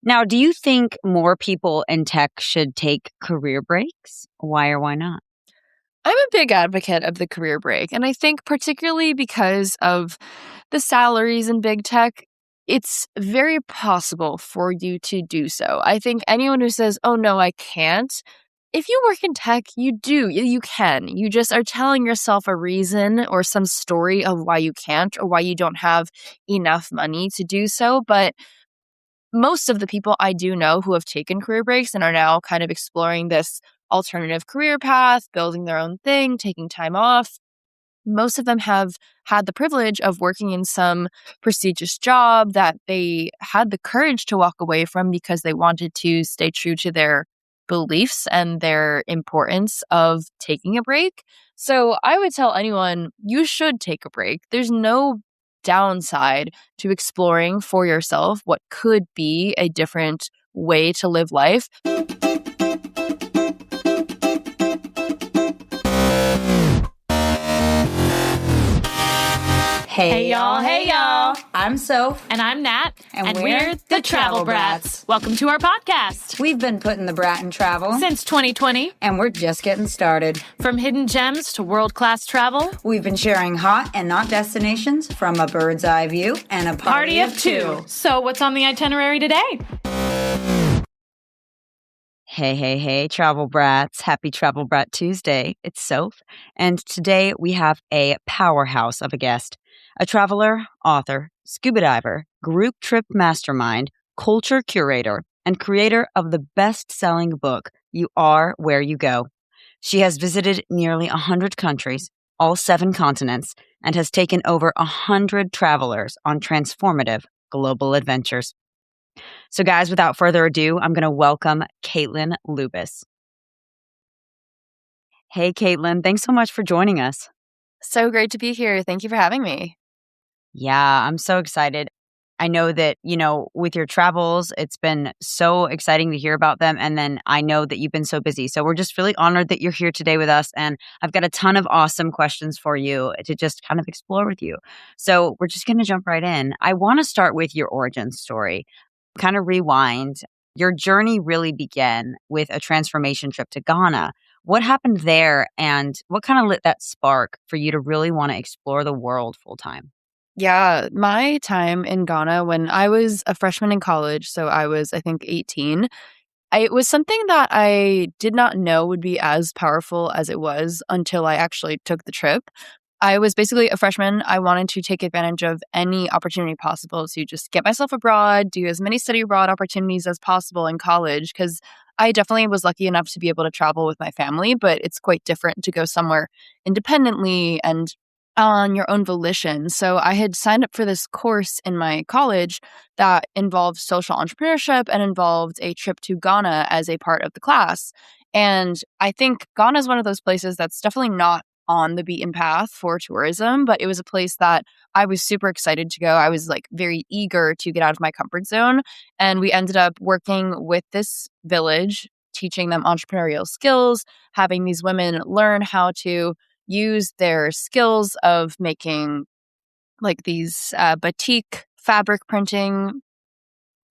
Now, do you think more people in tech should take career breaks? Why or why not? I'm a big advocate of the career break, and I think particularly because of the salaries in big tech, it's very possible for you to do so. I think anyone who says, "Oh no, I can't," if you work in tech, you do. You can. You just are telling yourself a reason or some story of why you can't or why you don't have enough money to do so. But most of the people I do know who have taken career breaks and are now kind of exploring this alternative career path, building their own thing, taking time off, most of them have had the privilege of working in some prestigious job that they had the courage to walk away from because they wanted to stay true to their beliefs and their importance of taking a break. So I would tell anyone you should take a break. There's no downside to exploring for yourself what could be a different way to live life. Hey y'all. I'm Soph. And I'm Nat. And we're the Travel Brats. Welcome to our podcast. We've been putting the brat in travel Since 2020. and we're just getting started. From hidden gems to world-class travel. We've been sharing hot and not destinations from a bird's eye view and a party of two. So what's on the itinerary today? Hey, Travel Brats. Happy Travel Brat Tuesday. It's Soph. And today we have a powerhouse of a guest. A traveler, author, scuba diver, group trip mastermind, culture curator, and creator of the best-selling book, You Are Where You Go. She has visited nearly 100 countries, all 7 continents, and has taken over 100 travelers on transformative global adventures. So guys, without further ado, I'm going to welcome Caitlyn Lubas. Hey, Caitlyn, thanks so much for joining us. So great to be here. Thank you for having me. Yeah, I'm so excited. I know that, with your travels, it's been so exciting to hear about them. And then I know that you've been so busy. So we're just really honored that you're here today with us. And I've got a ton of awesome questions for you to just kind of explore with you. So we're just going to jump right in. I want to start with your origin story, kind of rewind. Your journey really began with a transformation trip to Ghana. What happened there and what kind of lit that spark for you to really want to explore the world full time? Yeah, my time in Ghana when I was a freshman in college, so I was, I think, 18, it was something that I did not know would be as powerful as it was until I actually took the trip. I was basically a freshman. I wanted to take advantage of any opportunity possible to just get myself abroad, do as many study abroad opportunities as possible in college, because I definitely was lucky enough to be able to travel with my family, but it's quite different to go somewhere independently and on your own volition. So I had signed up for this course in my college that involved social entrepreneurship and involved a trip to Ghana as a part of the class. And I think Ghana is one of those places that's definitely not on the beaten path for tourism, but it was a place that I was super excited to go. I was very eager to get out of my comfort zone. And we ended up working with this village, teaching them entrepreneurial skills, having these women learn how to use their skills of making these batik fabric printing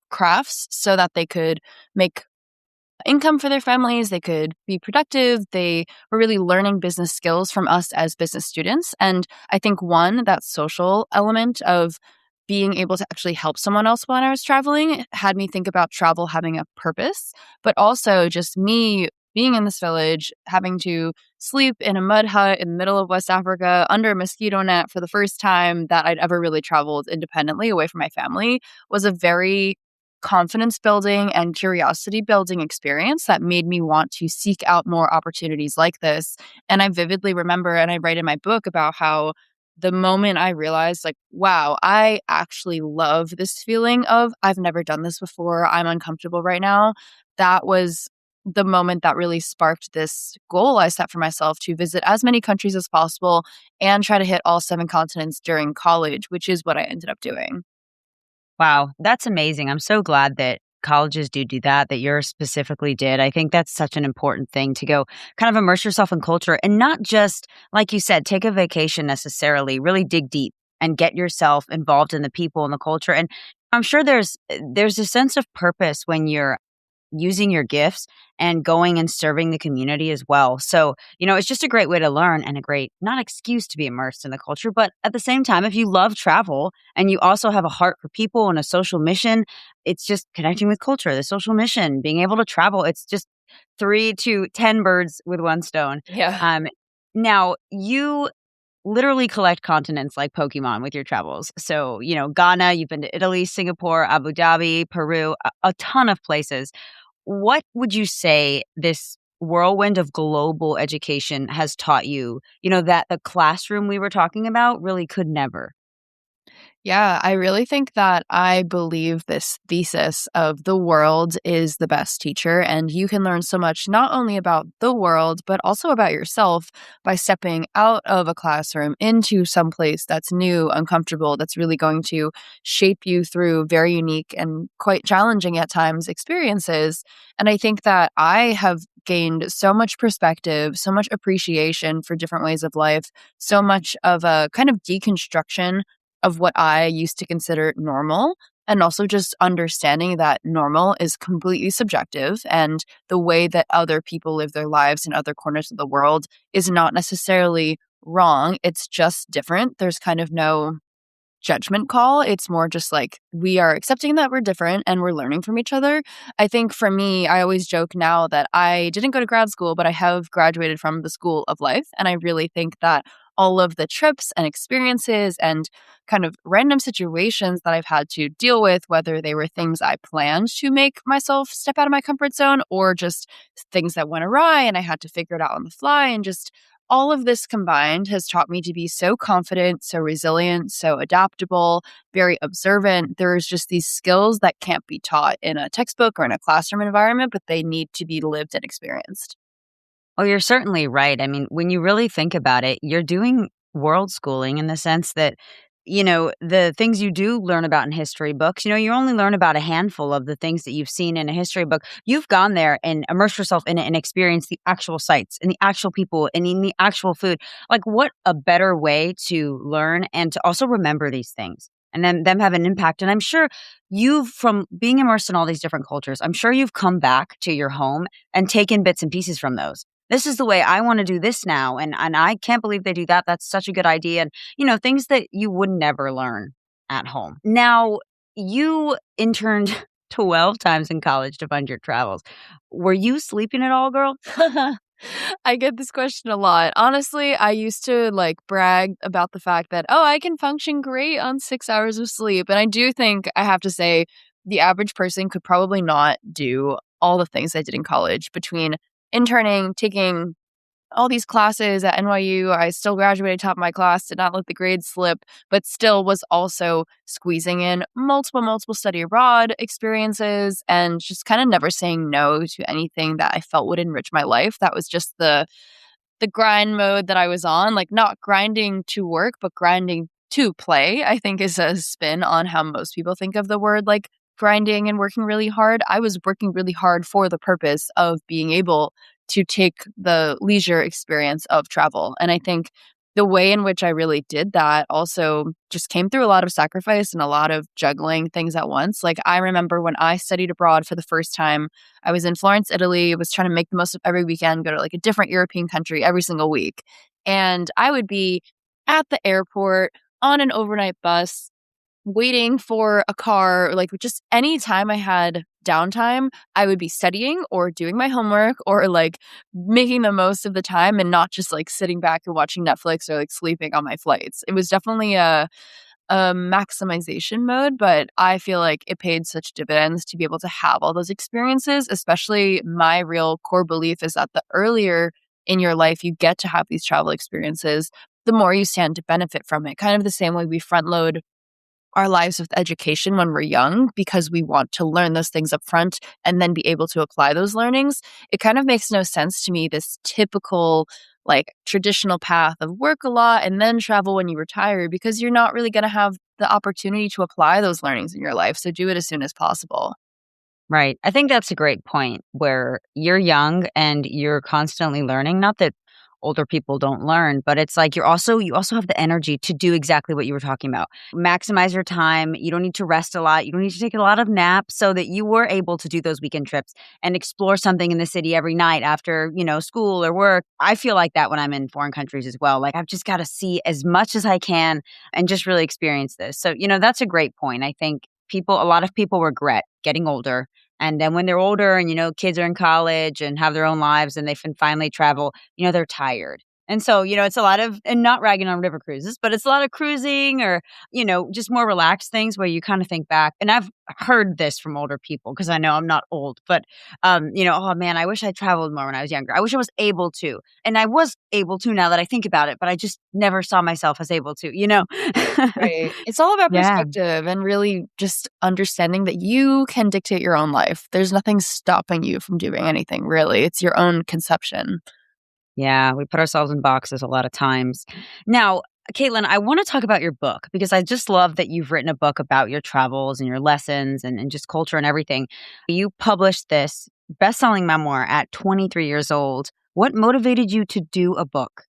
crafts so that they could make income for their families, they could be productive. They were really learning business skills from us as business students. And I think that social element of being able to actually help someone else when I was traveling had me think about travel having a purpose, but also just me being in this village, having to sleep in a mud hut in the middle of West Africa under a mosquito net for the first time that I'd ever really traveled independently away from my family was a very confidence building and curiosity building experience that made me want to seek out more opportunities like this. And I vividly remember, and I write in my book about how the moment I realized, wow, I actually love this feeling of I've never done this before, I'm uncomfortable right now. That was the moment that really sparked this goal I set for myself to visit as many countries as possible and try to hit all 7 continents during college, which is what I ended up doing. Wow, that's amazing. I'm so glad that colleges do that yours specifically did. I think that's such an important thing to go kind of immerse yourself in culture and not just, like you said, take a vacation necessarily, really dig deep and get yourself involved in the people and the culture. And I'm sure there's a sense of purpose when you're using your gifts and going and serving the community as well. So, it's just a great way to learn and a great, not excuse to be immersed in the culture, but at the same time, if you love travel and you also have a heart for people and a social mission, it's just connecting with culture, the social mission, being able to travel. It's just 3 to 10 birds with one stone. Yeah. Um, Now, you literally collect continents like Pokemon with your travels. So, Ghana, you've been to Italy, Singapore, Abu Dhabi, Peru, a ton of places. What would you say this whirlwind of global education has taught you, that the classroom we were talking about really could never? Yeah, I really think that I believe this thesis of the world is the best teacher, and you can learn so much not only about the world, but also about yourself by stepping out of a classroom into some place that's new, uncomfortable, that's really going to shape you through very unique and quite challenging at times experiences. And I think that I have gained so much perspective, so much appreciation for different ways of life, so much of a kind of deconstruction of what I used to consider normal. And also just understanding that normal is completely subjective and the way that other people live their lives in other corners of the world is not necessarily wrong. It's just different. There's kind of no judgment call. It's more just like we are accepting that we're different and we're learning from each other. I think for me, I always joke now that I didn't go to grad school, but I have graduated from the school of life. And I really think that all of the trips and experiences and kind of random situations that I've had to deal with, whether they were things I planned to make myself step out of my comfort zone or just things that went awry and I had to figure it out on the fly, and just all of this combined has taught me to be so confident, so resilient, so adaptable, very observant. There's just these skills that can't be taught in a textbook or in a classroom environment, but they need to be lived and experienced. Oh, you're certainly right. I mean, when you really think about it, you're doing world schooling in the sense that, the things you do learn about in history books, you only learn about a handful of the things that you've seen in a history book. You've gone there and immersed yourself in it and experienced the actual sites and the actual people and in the actual food. Like, what a better way to learn and to also remember these things and then them have an impact. And I'm sure from being immersed in all these different cultures, I'm sure you've come back to your home and taken bits and pieces from those. This is the way I want to do this now. And I can't believe they do that. That's such a good idea. And, things that you would never learn at home. Now, you interned 12 times in college to fund your travels. Were you sleeping at all, girl? I get this question a lot. Honestly, I used to brag about the fact that, oh, I can function great on 6 hours of sleep. And I do think I have to say the average person could probably not do all the things I did in college between interning, taking all these classes at NYU. I still graduated top of my class, did not let the grades slip, but still was also squeezing in multiple study abroad experiences and just kind of never saying no to anything that I felt would enrich my life. That was just the grind mode that I was on, not grinding to work, but grinding to play, I think is a spin on how most people think of the word grinding and working really hard. I was working really hard for the purpose of being able to take the leisure experience of travel. And I think the way in which I really did that also just came through a lot of sacrifice and a lot of juggling things at once. I remember when I studied abroad for the first time, I was in Florence, Italy, was trying to make the most of every weekend, go to a different European country every single week. And I would be at the airport on an overnight bus, waiting for a car, just any time I had downtime, I would be studying or doing my homework or making the most of the time and not just sitting back and watching Netflix or sleeping on my flights. It was definitely a maximization mode, but I feel like it paid such dividends to be able to have all those experiences. Especially my real core belief is that the earlier in your life you get to have these travel experiences, the more you stand to benefit from it. Kind of the same way we front load our lives with education when we're young because we want to learn those things up front and then be able to apply those learnings. It kind of makes no sense to me, this typical traditional path of work a lot and then travel when you retire, because you're not really going to have the opportunity to apply those learnings in your life. So do it as soon as possible. Right. I think that's a great point where you're young and you're constantly learning. Not that older people don't learn. But it's like you also have the energy to do exactly what you were talking about. Maximize your time. You don't need to rest a lot. You don't need to take a lot of naps so that you were able to do those weekend trips and explore something in the city every night after, school or work. I feel like that when I'm in foreign countries as well. Like I've just got to see as much as I can and just really experience this. So, that's a great point. I think a lot of people regret getting older. And then when they're older and, kids are in college and have their own lives and they can finally travel, they're tired. And so, it's a lot of, and not ragging on river cruises, but it's a lot of cruising or, just more relaxed things where you kind of think back. And I've heard this from older people because I know I'm not old, but, oh man, I wish I traveled more when I was younger. I wish I was able to. And I was able to now that I think about it, but I just never saw myself as able to. Right. It's all about Yeah. perspective and really just understanding that you can dictate your own life. There's nothing stopping you from doing anything, really. It's your own conception. Yeah, we put ourselves in boxes a lot of times. Now, Caitlin, I want to talk about your book because I just love that you've written a book about your travels and your lessons and just culture and everything. You published this best-selling memoir at 23 years old. What motivated you to do a book?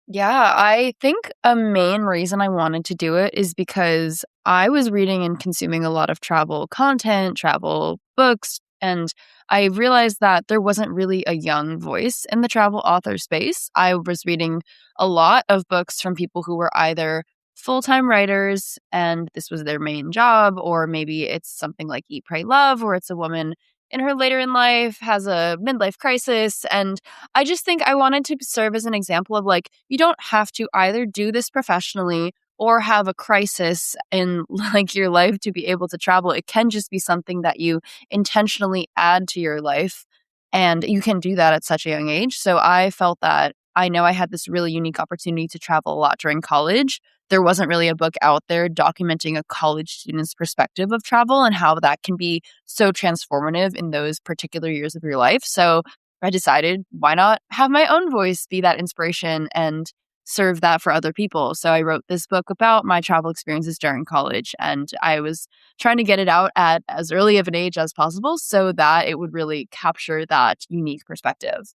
Yeah, I think a main reason I wanted to do it is because I was reading and consuming a lot of travel content, travel books, and I realized that there wasn't really a young voice in the travel author space. I was reading a lot of books from people who were either full-time writers and this was their main job, or maybe it's something like Eat, Pray, Love, or it's a woman in her later in life has a midlife crisis. And I just think I wanted to serve as an example of like, you don't have to either do this professionally or have a crisis in like your life to be able to travel. It can just be something that you intentionally add to your life. And you can do that at such a young age. So I felt that I know I had this really unique opportunity to travel a lot during college. There wasn't really a book out there documenting a college student's perspective of travel and how that can be so transformative in those particular years of your life. So I decided, why not have my own voice be that inspiration and serve that for other people? So I wrote this book about my travel experiences during college, and I was trying to get it out at as early of an age as possible so that it would really capture that unique perspective.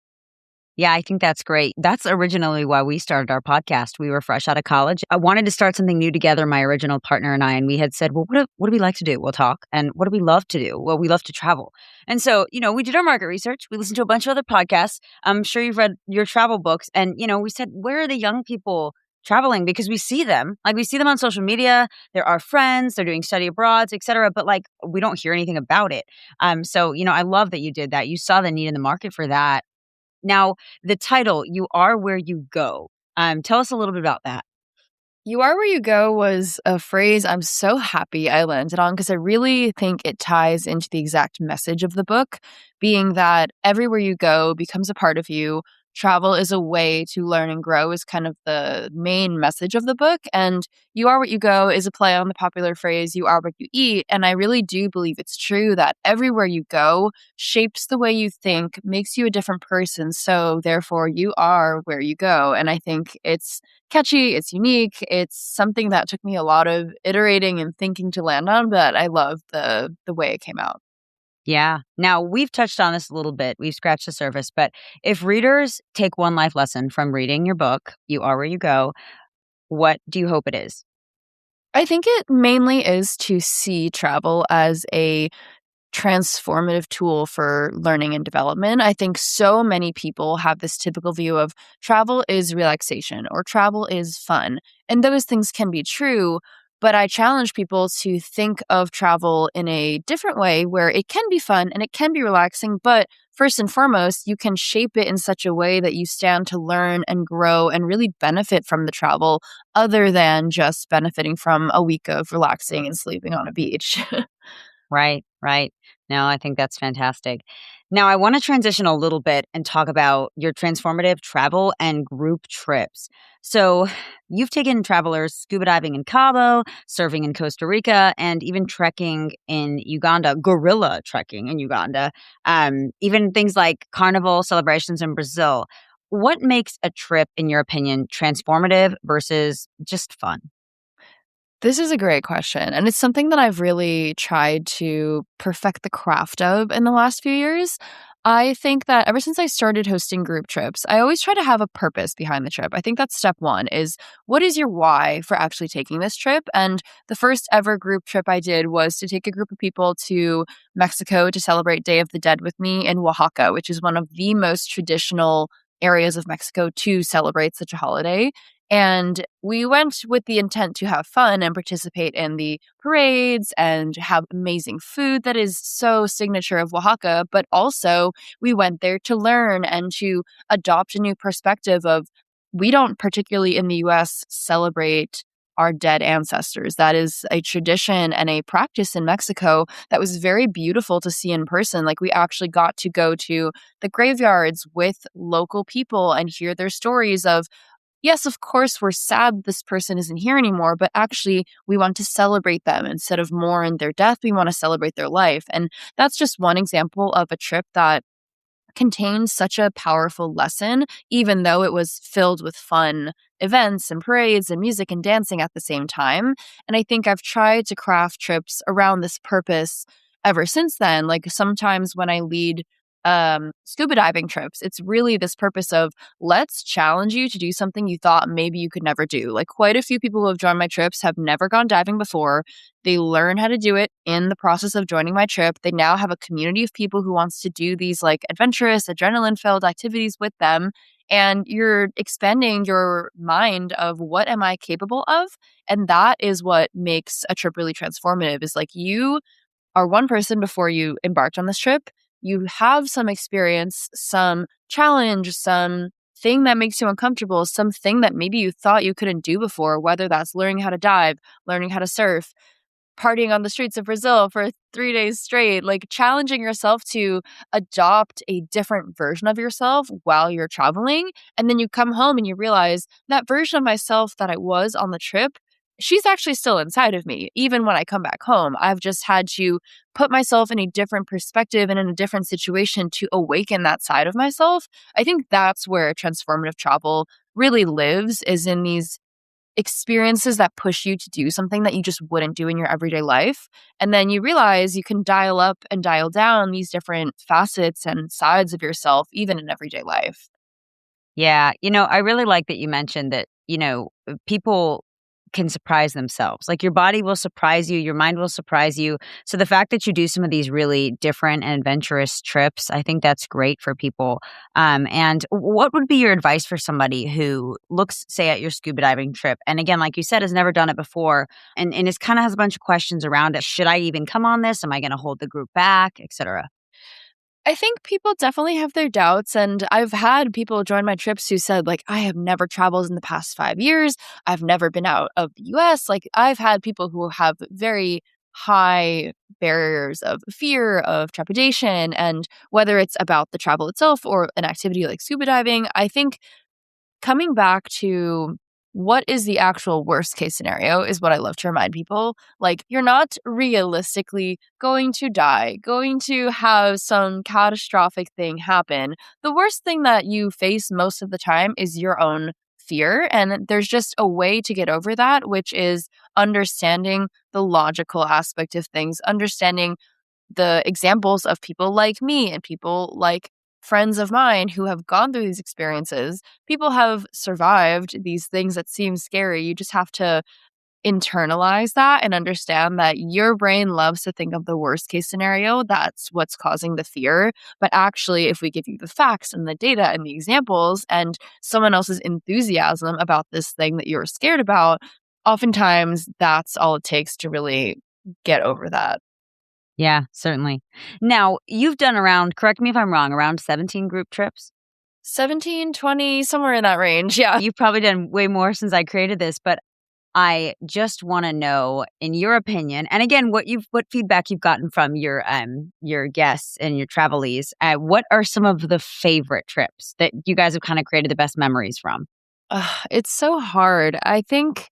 Yeah, I think that's great. That's originally why we started our podcast. We were fresh out of college. I wanted to start something new together, my original partner and I, and we had said, well, what do we like to do? We'll talk. And what do we love to do? Well, we love to travel. And so, we did our market research. We listened to a bunch of other podcasts. I'm sure you've read your travel books. And, we said, where are the young people traveling? Because we see them. Like we see them on social media. They're our friends. They're doing study abroads, et cetera. But like we don't hear anything about it. So, I love that you did that. You saw the need in the market for that. Now, the title, You Are Where You Go. Tell us a little bit about that. You are where you go was a phrase I'm so happy I landed on because I really think it ties into the exact message of the book, being that everywhere you go becomes a part of you. Travel is a way to learn and grow is kind of the main message of the book. And you are what you go is a play on the popular phrase, you are what you eat. And I really do believe it's true that everywhere you go shapes the way you think, makes you a different person. So therefore, you are where you go. And I think it's catchy, it's unique, it's something that took me a lot of iterating and thinking to land on, but I love the way it came out. Yeah. Now, we've touched on this a little bit. We've scratched the surface. But if readers take one life lesson from reading your book, You Are Where You Go, what do you hope it is? I think it mainly is to see travel as a transformative tool for learning and development. I think so many people have this typical view of travel is relaxation or travel is fun. And those things can be true, but I challenge people to think of travel in a different way where it can be fun and it can be relaxing, but first and foremost, you can shape it in such a way that you stand to learn and grow and really benefit from the travel other than just benefiting from a week of relaxing and sleeping on a beach. Right, right. No, I think that's fantastic. Now, I want to transition a little bit and talk about your transformative travel and group trips. So, you've taken travelers scuba diving in Cabo, surfing in Costa Rica, and even trekking in Uganda, gorilla trekking in Uganda, even things like carnival celebrations in Brazil. What makes a trip, in your opinion, transformative versus just fun? This is a great question, and it's something that I've really tried to perfect the craft of in the last few years. I think that ever since I started hosting group trips, I always try to have a purpose behind the trip. I think that's step one is what is your why for actually taking this trip? And the first ever group trip I did was to take a group of people to Mexico to celebrate Day of the Dead with me in Oaxaca, which is one of the most traditional areas of Mexico to celebrate such a holiday. And we went with the intent to have fun and participate in the parades and have amazing food that is so signature of Oaxaca. But also, we went there to learn and to adopt a new perspective of we don't particularly in the US celebrate our dead ancestors. That is a tradition and a practice in Mexico that was very beautiful to see in person. Like we actually got to go to the graveyards with local people and hear their stories of yes, of course, we're sad this person isn't here anymore, but actually, we want to celebrate them instead of mourn their death. We want to celebrate their life. And that's just one example of a trip that contained such a powerful lesson, even though it was filled with fun events and parades and music and dancing at the same time. And I think I've tried to craft trips around this purpose ever since then. Like sometimes when I lead scuba diving trips, it's really this purpose of let's challenge you to do something you thought maybe you could never do. Like quite a few people who have joined my trips have never gone diving before. They learn how to do it in the process of joining my trip. They now have a community of people who wants to do these like adventurous, adrenaline-filled activities with them. And you're expanding your mind of what am I capable of? And that is what makes a trip really transformative is like you are one person before you embarked on this trip. You have some experience, some challenge, some thing that makes you uncomfortable, something that maybe you thought you couldn't do before, whether that's learning how to dive, learning how to surf, partying on the streets of Brazil for 3 days straight, like challenging yourself to adopt a different version of yourself while you're traveling. And then you come home and you realize that version of myself that I was on the trip, she's actually still inside of me. Even when I come back home, I've just had to put myself in a different perspective and in a different situation to awaken that side of myself. I think that's where transformative travel really lives is in these experiences that push you to do something that you just wouldn't do in your everyday life. And then you realize you can dial up and dial down these different facets and sides of yourself, even in everyday life. Yeah. I really like that you mentioned that, people can surprise themselves. Like your body will surprise you, your mind will surprise you. So the fact that you do some of these really different and adventurous trips, I think that's great for people. And what would be your advice for somebody who looks, say, at your scuba diving trip, and again, like you said, has never done it before, and is kind of has a bunch of questions around it. Should I even come on this? Am I going to hold the group back, etc.? I think people definitely have their doubts. And I've had people join my trips who said, like, I have never traveled in the past 5 years. I've never been out of the US. Like, I've had people who have very high barriers of fear, of trepidation. And whether it's about the travel itself or an activity like scuba diving, I think coming back to what is the actual worst case scenario is what I love to remind people. Like, you're not realistically going to die, going to have some catastrophic thing happen. The worst thing that you face most of the time is your own fear. And there's just a way to get over that, which is understanding the logical aspect of things, understanding the examples of people like me and people like friends of mine who have gone through these experiences. People have survived these things that seem scary. You just have to internalize that and understand that your brain loves to think of the worst case scenario. That's what's causing the fear. But actually, if we give you the facts and the data and the examples and someone else's enthusiasm about this thing that you're scared about, oftentimes that's all it takes to really get over that. Yeah, certainly. Now, you've done around, correct me if I'm wrong, around 17 group trips? 17, 20, somewhere in that range. Yeah. You've probably done way more since I created this, but I just want to know, in your opinion, and again, what feedback you've gotten from your guests and your travelees. What are some of the favorite trips that you guys have kind of created the best memories from? It's so hard. I think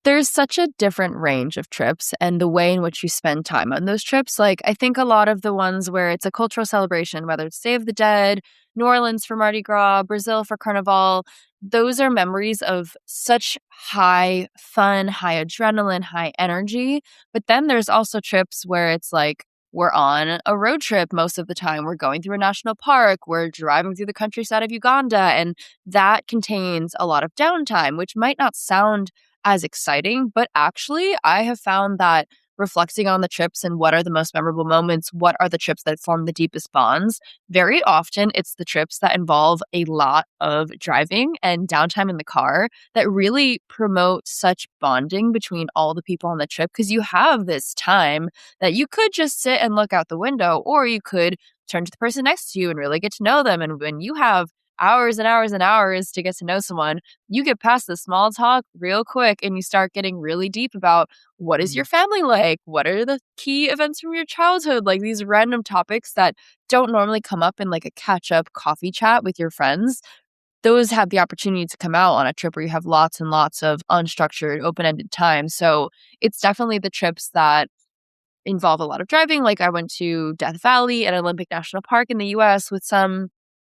there's such a different range of trips and the way in which you spend time on those trips. Like, I think a lot of the ones where it's a cultural celebration, whether it's Day of the Dead, New Orleans for Mardi Gras, Brazil for Carnival, those are memories of such high fun, high adrenaline, high energy. But then there's also trips where it's like we're on a road trip most of the time. We're going through a national park. We're driving through the countryside of Uganda. And that contains a lot of downtime, which might not sound as exciting, but actually, I have found that reflecting on the trips and what are the most memorable moments, what are the trips that form the deepest bonds, very often it's the trips that involve a lot of driving and downtime in the car that really promote such bonding between all the people on the trip because you have this time that you could just sit and look out the window, or you could turn to the person next to you and really get to know them. And when you have hours and hours and hours to get to know someone, you get past the small talk real quick and you start getting really deep about what is your family like? What are the key events from your childhood? Like these random topics that don't normally come up in like a catch up coffee chat with your friends. Those have the opportunity to come out on a trip where you have lots and lots of unstructured, open ended time. So it's definitely the trips that involve a lot of driving. Like I went to Death Valley and Olympic National Park in the US with some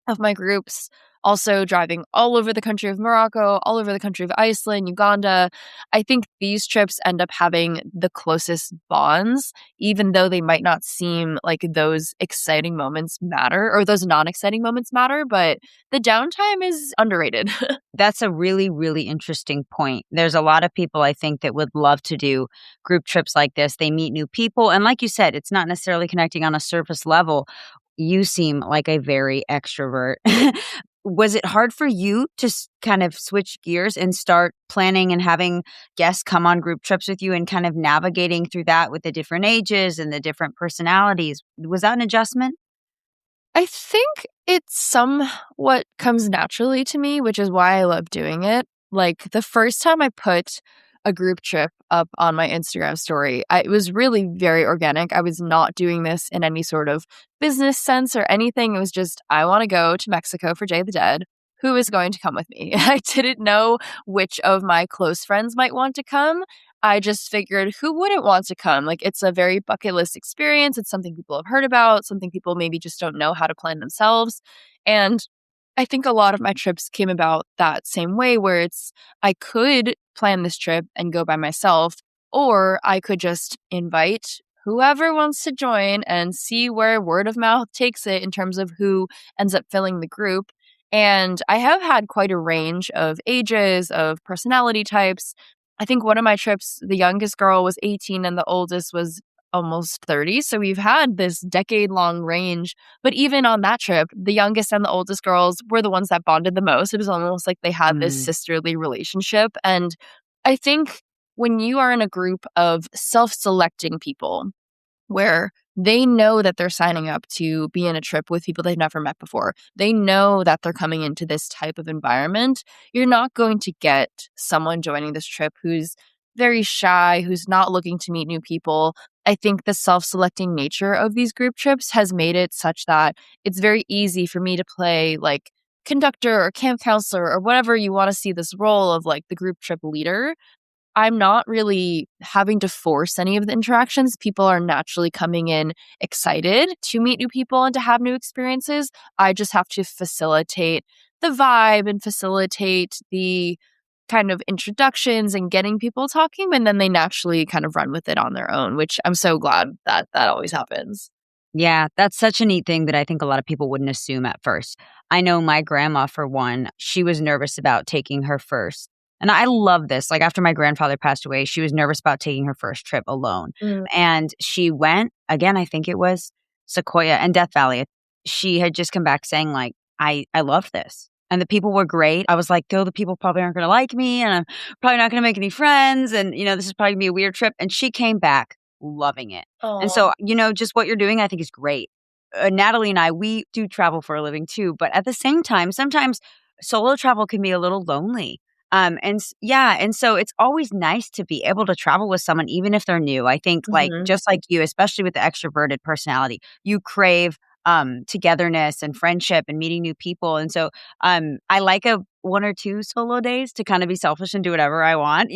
of my groups, also driving all over the country of Morocco, all over the country of Iceland, Uganda. I think these trips end up having the closest bonds, even though they might not seem like those exciting moments matter or those non-exciting moments matter, but the downtime is underrated. That's a really, really interesting point. There's a lot of people I think that would love to do group trips like this. They meet new people. And like you said, it's not necessarily connecting on a surface level. You seem like a very extrovert. Was it hard for you to kind of switch gears and start planning and having guests come on group trips with you and kind of navigating through that with the different ages and the different personalities? Was that an adjustment? I think it somewhat comes naturally to me, which is why I love doing it. Like the first time I put a group trip up on my Instagram story, it was really very organic. I was not doing this in any sort of business sense or anything. It was just, I want to go to Mexico for Day of the Dead. Who is going to come with me? I didn't know which of my close friends might want to come. I just figured who wouldn't want to come? Like it's a very bucket list experience. It's something people have heard about, something people maybe just don't know how to plan themselves. And I think a lot of my trips came about that same way where it's I could plan this trip and go by myself, or I could just invite whoever wants to join and see where word of mouth takes it in terms of who ends up filling the group. And I have had quite a range of ages, of personality types. I think one of my trips, the youngest girl was 18 and the oldest was almost 30. So we've had this decade-long range. But even on that trip, the youngest and the oldest girls were the ones that bonded the most. It was almost like they had this sisterly relationship. And I think when you are in a group of self-selecting people, where they know that they're signing up to be in a trip with people they've never met before. They know that they're coming into this type of environment. You're not going to get someone joining this trip who's very shy, who's not looking to meet new people. I think the self-selecting nature of these group trips has made it such that it's very easy for me to play like conductor or camp counselor or whatever you want to see this role of like the group trip leader. I'm not really having to force any of the interactions. People are naturally coming in excited to meet new people and to have new experiences. I just have to facilitate the vibe and facilitate the kind of introductions and getting people talking, and then they naturally kind of run with it on their own, which I'm so glad that that always happens. Yeah, that's such a neat thing that I think a lot of people wouldn't assume at first. I know my grandma, for one, she was nervous about taking her first. And I love this. Like after my grandfather passed away, she was nervous about taking her first trip alone. And she went, again, I think it was Sequoia and Death Valley. She had just come back saying like, I loved this. And the people were great. I was like, though the people probably aren't going to like me and I'm probably not going to make any friends. And, this is probably going to be a weird trip. And she came back loving it. And so, just what you're doing, I think is great. Natalie and I, we do travel for a living too. But at the same time, sometimes solo travel can be a little lonely. And so it's always nice to be able to travel with someone, even if they're new. I think like, just like you, especially with the extroverted personality, you crave togetherness and friendship and meeting new people. And so I like a 1 or 2 solo days to kind of be selfish and do whatever I want,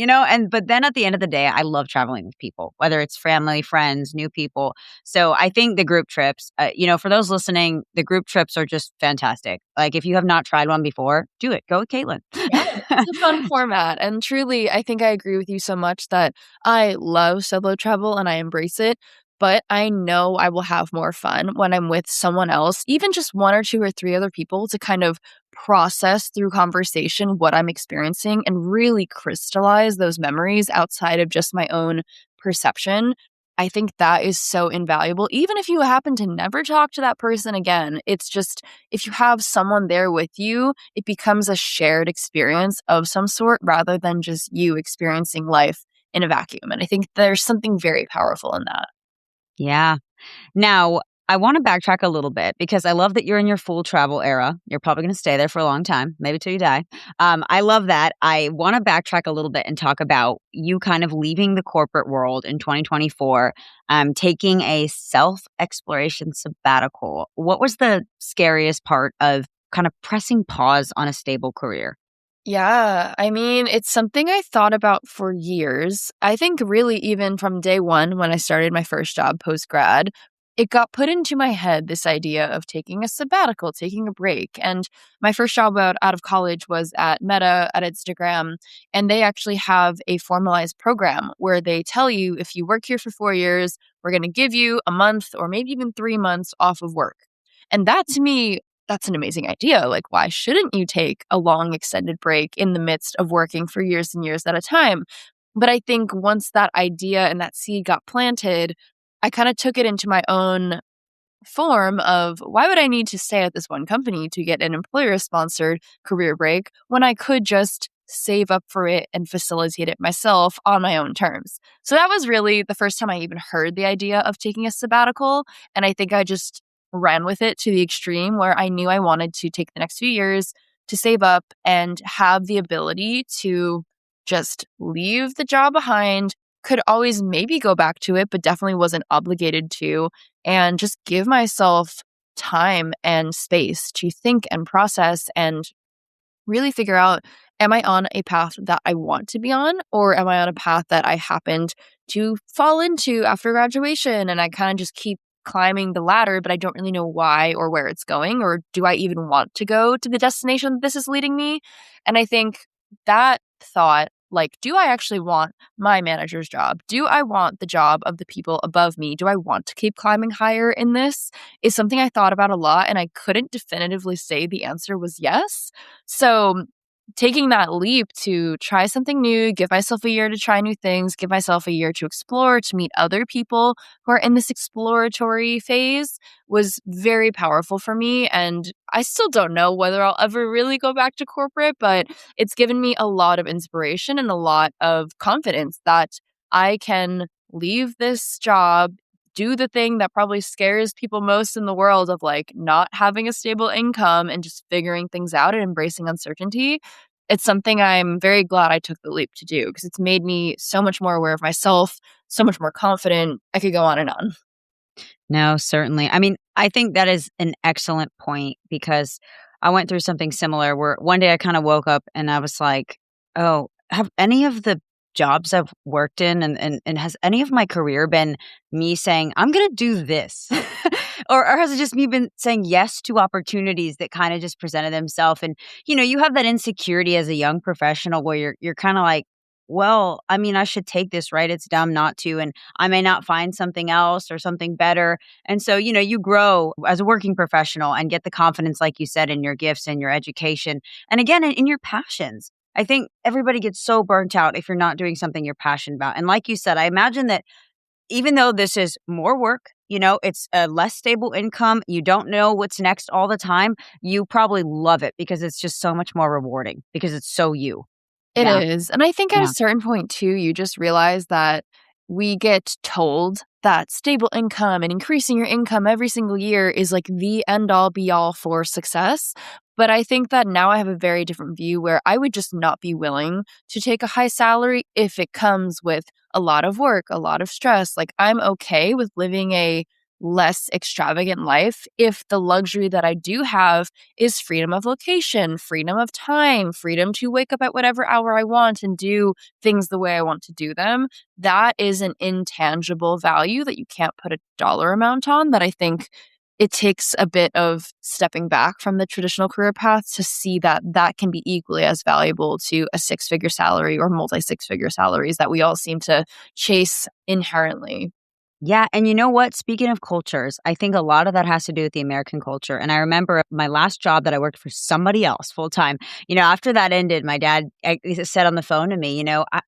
but then at the end of the day, I love traveling with people, whether it's family, friends, new people. So I think the group trips, for those listening, the group trips are just fantastic. Like if you have not tried one before, do it. Go with Caitlyn. Yeah, it's a fun format. And truly, I think I agree with you so much that I love solo travel and I embrace it. but I know I will have more fun when I'm with someone else, even just one or two or three other people to kind of process through conversation what I'm experiencing and really crystallize those memories outside of just my own perception. I think that is so invaluable. Even if you happen to never talk to that person again, it's just if you have someone there with you, it becomes a shared experience of some sort rather than just you experiencing life in a vacuum. And I think there's something very powerful in that. Yeah. Now, I want to backtrack a little bit because I love that you're in your full travel era. You're probably going to stay there for a long time, maybe till you die. I love that. I want to backtrack a little bit and talk about you kind of leaving the corporate world in 2024, taking a self-exploration sabbatical. What was the scariest part of kind of pressing pause on a stable career? Yeah, I mean, it's something I thought about for years. I think really even from day one when I started my first job post grad, it got put into my head this idea of taking a sabbatical, taking a break. And my first job out of college was at Meta, at Instagram, and they actually have a formalized program where they tell you if you work here for 4 years, we're going to give you a month or maybe even 3 months off of work. And that to me, that's an amazing idea. Like, why shouldn't you take a long extended break in the midst of working for years and years at a time? But I think once that idea and that seed got planted, I kind of took it into my own form of why would I need to stay at this one company to get an employer sponsored career break when I could just save up for it and facilitate it myself on my own terms. So that was really the first time I even heard the idea of taking a sabbatical. And I think I just ran with it to the extreme where I knew I wanted to take the next few years to save up and have the ability to just leave the job behind. Could always maybe go back to it, but definitely wasn't obligated to, and just give myself time and space to think and process and really figure out, am I on a path that I want to be on, or am I on a path that I happened to fall into after graduation and I kind of just keep climbing the ladder, but I don't really know why or where it's going, or do I even want to go to the destination this is leading me? And I think that thought, like, do I actually want my manager's job? Do I want the job of the people above me? Do I want to keep climbing higher in this? Is something I thought about a lot, and I couldn't definitively say the answer was yes. So taking that leap to try something new, give myself a year to try new things, give myself a year to explore, to meet other people who are in this exploratory phase was very powerful for me. And I still don't know whether I'll ever really go back to corporate, but it's given me a lot of inspiration and a lot of confidence that I can leave this job, do the thing that probably scares people most in the world of like not having a stable income and just figuring things out and embracing uncertainty. It's something I'm very glad I took the leap to do because it's made me so much more aware of myself, so much more confident. I could go on and on. No, certainly. I mean, I think that is an excellent point because I went through something similar where one day I kind of woke up and I was like, oh, have any of the jobs I've worked in and has any of my career been me saying, I'm going to do this? Or has it just me been saying yes to opportunities that kind of just presented themselves? And, you have that insecurity as a young professional where you're kind of like, well, I mean, I should take this, right? It's dumb not to, and I may not find something else or something better. And so, you grow as a working professional and get the confidence, like you said, in your gifts and your education. And again, in your passions. I think everybody gets so burnt out if you're not doing something you're passionate about. And like you said, I imagine that even though this is more work, it's a less stable income, you don't know what's next all the time, you probably love it because it's just so much more rewarding because it's so you. It Yeah. is. And I think at Yeah. a certain point, too, you just realize that we get told that stable income and increasing your income every single year is like the end all be all for success. But I think that now I have a very different view where I would just not be willing to take a high salary if it comes with a lot of work, a lot of stress. Like, I'm okay with living a less extravagant life if the luxury that I do have is freedom of location, freedom of time, freedom to wake up at whatever hour I want and do things the way I want to do them. That is an intangible value that you can't put a dollar amount on, that I think it takes a bit of stepping back from the traditional career path to see that that can be equally as valuable to a six-figure salary or multi-six-figure salaries that we all seem to chase inherently. Yeah, and you know what? Speaking of cultures, I think a lot of that has to do with the American culture. And I remember my last job that I worked for somebody else full time. After that ended, my dad said on the phone to me,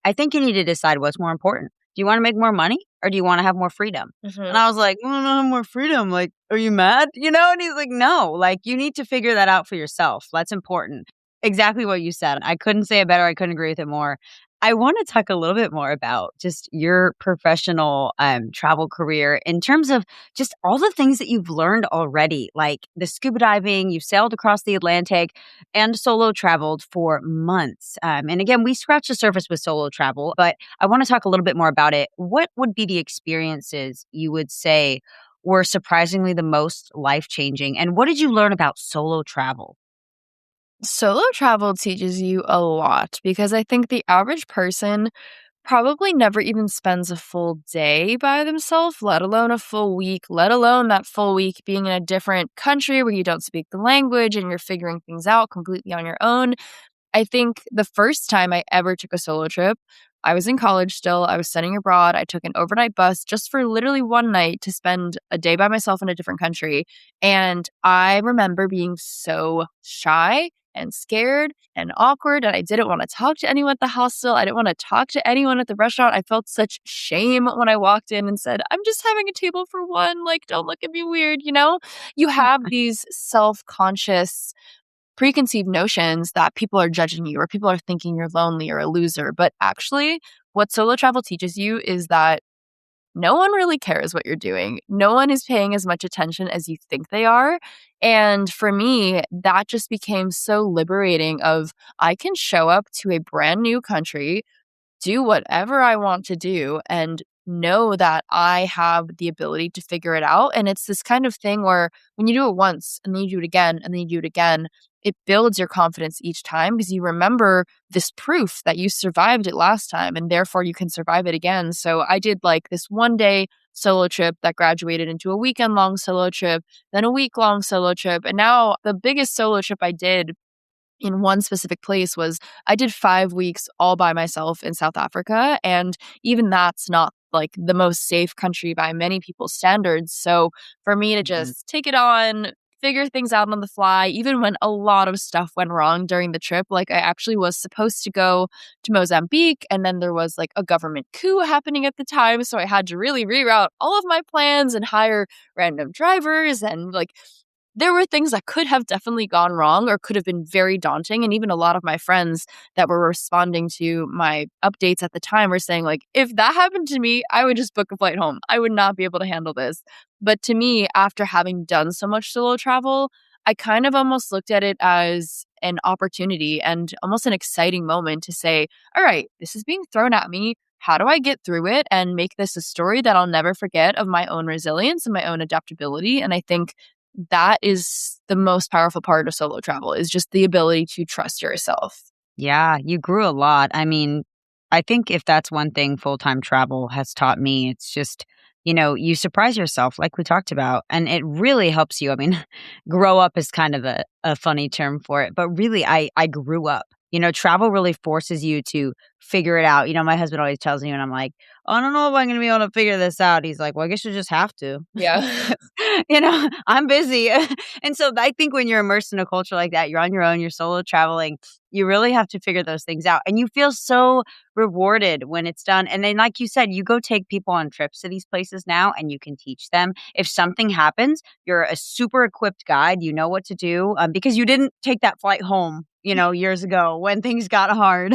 I think you need to decide what's more important. Do you want to make more money or do you want to have more freedom? And I was like, I want to have more freedom. Like, are you mad? And he's like, no, like you need to figure that out for yourself. That's important. Exactly what you said. I couldn't say it better. I couldn't agree with it more. I want to talk a little bit more about just your professional travel career in terms of just all the things that you've learned already, like the scuba diving, you've sailed across the Atlantic and solo traveled for months. And again, we scratched the surface with solo travel, but I want to talk a little bit more about it. What would be the experiences you would say were surprisingly the most life changing? And what did you learn about solo travel? Solo travel teaches you a lot because I think the average person probably never even spends a full day by themselves, let alone a full week, let alone that full week being in a different country where you don't speak the language and you're figuring things out completely on your own. I think the first time I ever took a solo trip, I was in college still. I was studying abroad. I took an overnight bus just for literally one night to spend a day by myself in a different country. And I remember being so shy and scared and awkward. And I didn't want to talk to anyone at the hostel. I didn't want to talk to anyone at the restaurant. I felt such shame when I walked in and said, I'm just having a table for one. Like, don't look at me weird, you know? You have these self conscious preconceived notions that people are judging you or people are thinking you're lonely or a loser. But actually, what solo travel teaches you is that no one really cares what you're doing. No one is paying as much attention as you think they are. And for me, that just became so liberating of I can show up to a brand new country, do whatever I want to do, and know that I have the ability to figure it out. And it's this kind of thing where when you do it once and then you do it again and then you do it again, it builds your confidence each time because you remember this proof that you survived it last time and therefore you can survive it again. So I did like this one day solo trip that graduated into a weekend long solo trip, then a week long solo trip. And now the biggest solo trip I did in one specific place was I did 5 weeks all by myself in South Africa. And even that's not like the most safe country by many people's standards. So for me to just take it on, figure things out on the fly, even when a lot of stuff went wrong during the trip, like I actually was supposed to go to Mozambique and then there was like a government coup happening at the time. So I had to really reroute all of my plans and hire random drivers and like there were things that could have definitely gone wrong or could have been very daunting. And even a lot of my friends that were responding to my updates at the time were saying, like, if that happened to me, I would just book a flight home. I would not be able to handle this. But to me, after having done so much solo travel, I kind of almost looked at it as an opportunity and almost an exciting moment to say, all right, this is being thrown at me. How do I get through it and make this a story that I'll never forget of my own resilience and my own adaptability? And I think that is the most powerful part of solo travel is just the ability to trust yourself. Yeah, you grew a lot. I mean, I think if that's one thing full-time travel has taught me, it's just, you surprise yourself like we talked about, and it really helps you. I mean, grow up is kind of a funny term for it, but really I grew up. Travel really forces you to figure it out. My husband always tells me when I'm like, "Oh, I don't know if I'm going to be able to figure this out." He's like, "Well, I guess you just have to." Yeah. I'm busy. And so I think when you're immersed in a culture like that, you're on your own, you're solo traveling, you really have to figure those things out. And you feel so rewarded when it's done. And then, like you said, you go take people on trips to these places now and you can teach them. If something happens, you're a super equipped guide. You know what to do because you didn't take that flight home, years ago when things got hard.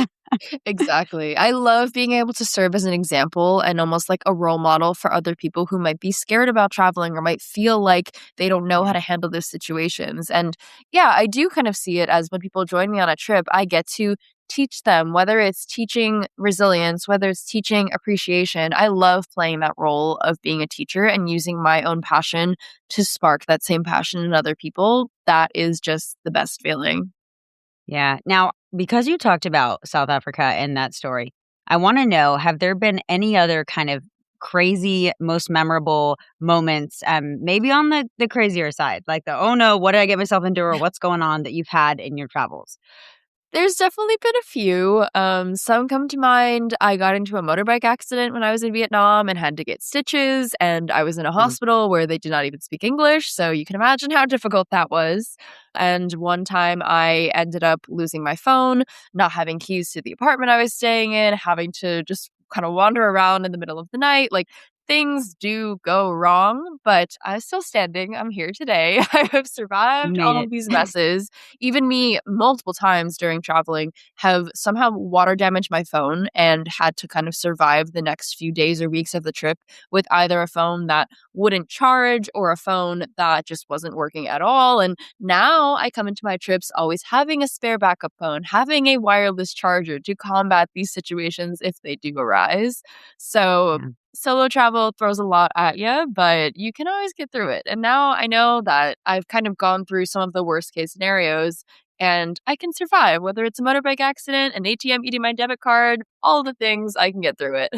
Exactly. I love being able to serve as an example and almost like a role model for other people who might be scared about traveling or might feel like they don't know how to handle those situations. And yeah, I do kind of see it as when people join me on a trip, I get to teach them, whether it's teaching resilience, whether it's teaching appreciation. I love playing that role of being a teacher and using my own passion to spark that same passion in other people. That is just the best feeling. Yeah. Now, because you talked about South Africa and that story, I want to know, have there been any other kind of crazy, most memorable moments, maybe on the crazier side, like the, oh no, what did I get myself into or what's going on that you've had in your travels? There's definitely been a few. Some come to mind. I got into a motorbike accident when I was in Vietnam and had to get stitches, and I was in a Mm. hospital where they did not even speak English, so you can imagine how difficult that was. And one time I ended up losing my phone, not having keys to the apartment I was staying in, having to just kind of wander around in the middle of the night. Like, things do go wrong, but I'm still standing. I'm here today. I have You survived made all it. of these messes. Even me, multiple times during traveling, have somehow water damaged my phone and had to kind of survive the next few days or weeks of the trip with either a phone that wouldn't charge or a phone that just wasn't working at all. And now I come into my trips always having a spare backup phone, having a wireless charger to combat these situations if they do arise. So Yeah. solo travel throws a lot at you, but you can always get through it. And now I know that I've kind of gone through some of the worst case scenarios and I can survive, whether it's a motorbike accident, an ATM eating my debit card, all the things, I can get through it.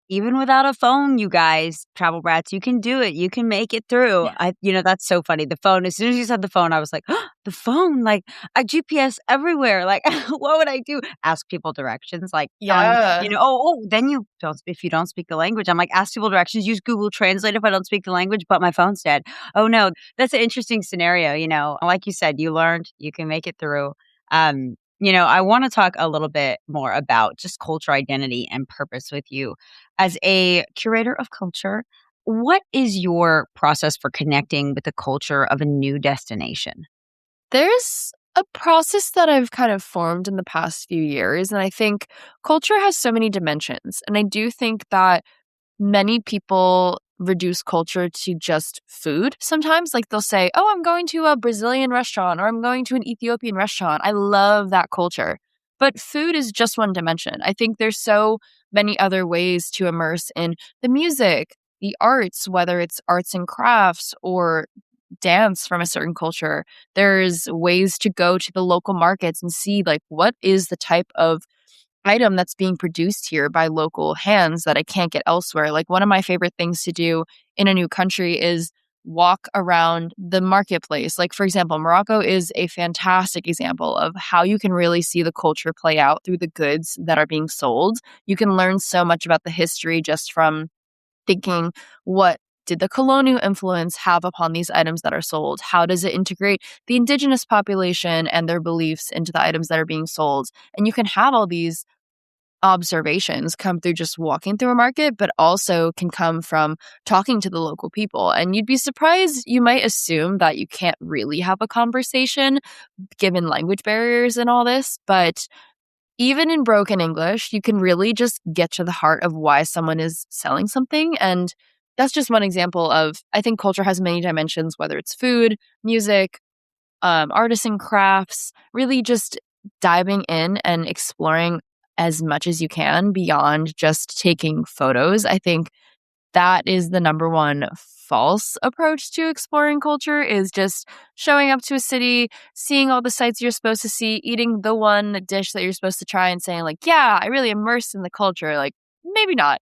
Even without a phone, you guys, travel brats, you can do it. You can make it through. That's so funny. The phone, as soon as you said the phone, I was like, oh, the phone, like I GPS everywhere. Like, what would I do? Ask people directions, like telling, Yeah. then you don't, if you don't speak the language, I'm like, ask people directions, use Google Translate if I don't speak the language, but my phone's dead. Oh no, that's an interesting scenario. Like you said, you learned, you can make it through. I want to talk a little bit more about just culture, identity, and purpose with you. As a curator of culture, what is your process for connecting with the culture of a new destination? There's a process that I've kind of formed in the past few years, and I think culture has so many dimensions. And I do think that many people reduce culture to just food sometimes. Like they'll say, oh, I'm going to a Brazilian restaurant or I'm going to an Ethiopian restaurant. I love that culture. But food is just one dimension. I think there's so many other ways to immerse in the music, the arts, whether it's arts and crafts or dance from a certain culture. There's ways to go to the local markets and see like what is the type of item that's being produced here by local hands that I can't get elsewhere. Like one of my favorite things to do in a new country is walk around the marketplace. Like for example, Morocco is a fantastic example of how you can really see the culture play out through the goods that are being sold. You can learn so much about the history just from thinking, what did the colonial influence have upon these items that are sold? How does it integrate the indigenous population and their beliefs into the items that are being sold? And you can have all these observations come through just walking through a market, but also can come from talking to the local people. And you'd be surprised, you might assume that you can't really have a conversation given language barriers and all this, but even in broken English, you can really just get to the heart of why someone is selling something. And that's just one example of, I think culture has many dimensions, whether it's food, music, artisan crafts, really just diving in and exploring as much as you can beyond just taking photos. I think that is the number one false approach to exploring culture is just showing up to a city, seeing all the sights you're supposed to see, eating the one dish that you're supposed to try and saying like, yeah, I really immersed in the culture. Like, maybe not.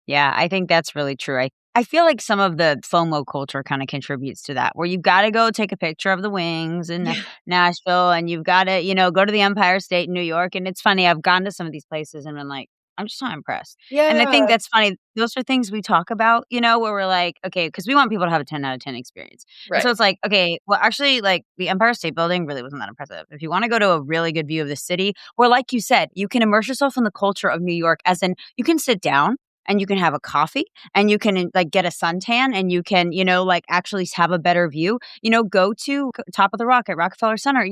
Yeah, I think that's really true. I feel like some of the FOMO culture kind of contributes to that, where you've got to go take a picture of the wings in Yeah. Nashville and you've got to, go to the Empire State in New York. And it's funny, I've gone to some of these places and been like, I'm just not impressed. And I think Yeah. that's funny. Those are things we talk about, where we're like, okay, because we want people to have a 10 out of 10 experience. And so Right. it's like, okay, well, actually, like the Empire State Building really wasn't that impressive. If you want to go to a really good view of the city, or like you said, you can immerse yourself in the culture of New York, as in you can sit down and you can have a coffee and you can like get a suntan and you can, like actually have a better view, go to top of the rock at Rockefeller Center,